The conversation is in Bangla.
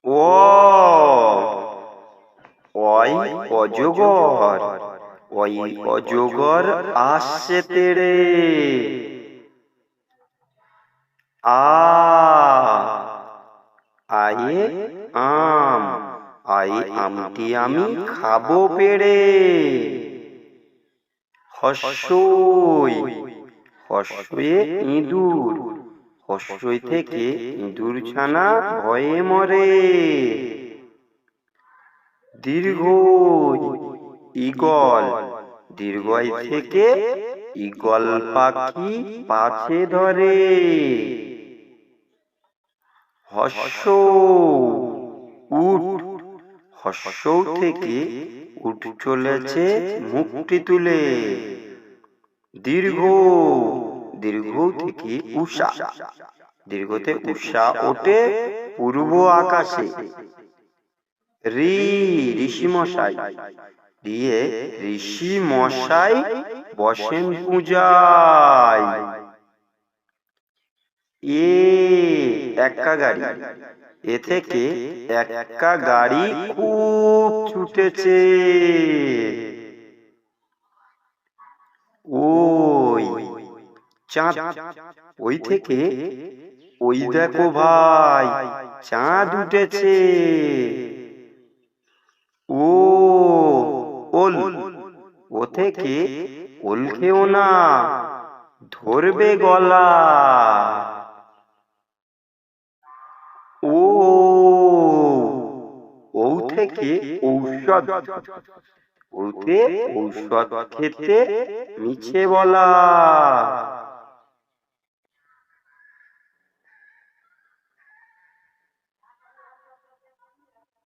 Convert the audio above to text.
অ অই অজগর, ওই অজগর আসছে তেড়ে। আ আয়ে আম, আই আমটি আমি খাবো পেড়ে। হস্যই, হস্যে ইঁদুর, হস্যই থেকে ইঁদুর ছানা ভয়ে মরে। দীর্ঘই, ঈগল, দীর্ঘই থেকে ঈগল পাখি পাছে ধরে। হস্য উট, হস্য থেকে উট চলেছে মুখটি তুলে। দীর্ঘ, দীর্ঘ থেকে উষা, দীর্ঘতে উষা ওঠে পূর্ব আকাশে। ঋ, ঋষি মশাই, দিয়ে ঋষি মশাই বসেন পূজায়। এ, এক্কা গাড়ি, এ থেকে এক্কা গাড়ি খুব ছুটেছে। ওই চাঁদ, ওই থেকে ওই দেখো ভাই চাঁদ উঠেছে। ও, ওল, ও থেকে ওল খেও না, ধরবে গলা। ও, ও থেকে ঔষধ, ওতে ঔষধ খেতে মিছে বলা।